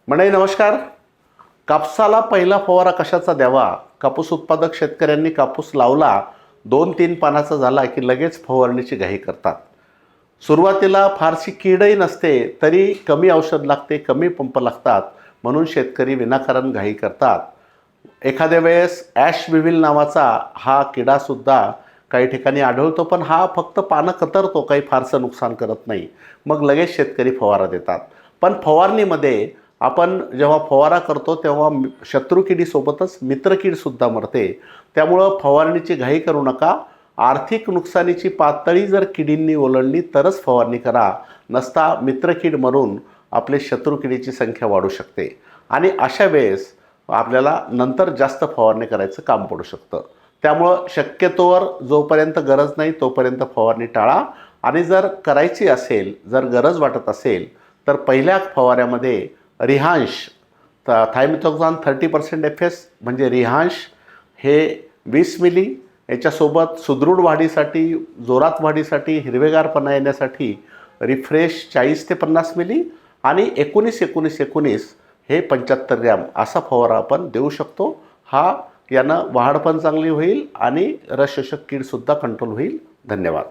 मंडळी नमस्कार. कापसाला पहिला फवारा कशाचा द्यावा? कापूस उत्पादक शेतकऱ्यांनी कापूस लावला 2-3 पानाचा झाला की लगेच फवारणीची घाई करतात. सुरुवातीला फारशी कीडही नसते तरी कमी औषध लागते, कमी पंप लागतात, म्हणून शेतकरी विनाकारण घाई करतात. एखाद्या वेळेस ॲश विव्हिल नावाचा हा किडासुद्धा काही ठिकाणी आढळतो, पण हा फक्त पानं कतरतो, काही फारसं नुकसान करत नाही. मग लगेच शेतकरी फवारा देतात. पण फवारणीमध्ये आपण जेव्हा फवारा करतो तेव्हा शत्रुकिडीसोबतच मित्रकीडसुद्धा मरते. त्यामुळं फवारणीची घाई करू नका. आर्थिक नुकसानीची पातळी जर किडींनी ओलांडली तरच फवारणी करा, नसता मित्रकीड मरून आपले शत्रुकिडीची संख्या वाढू शकते आणि अशा वेळेस आपल्याला नंतर जास्त फवारणी करायचं काम पडू शकतं. त्यामुळं शक्यतोवर जोपर्यंत गरज नाही तोपर्यंत फवारणी टाळा आणि जर करायची असेल, जर गरज वाटत असेल तर पहिल्या फवाऱ्यामध्ये रिहांश थायमिथॉक्झान 30% FS म्हणजे रिहांश हे 20 मिली, याच्यासोबत सुदृढ वाढीसाठी, जोरात वाढीसाठी, हिरवेगारपणा येण्यासाठी रिफ्रेश 40 ते 50 मिली आणि 19-19-19 हे 75 ग्रॅम असा फवारा आपण देऊ शकतो. यानं वाढ पण चांगली होईल आणि रस शोषक कीडसुद्धा कंट्रोल होईल. धन्यवाद.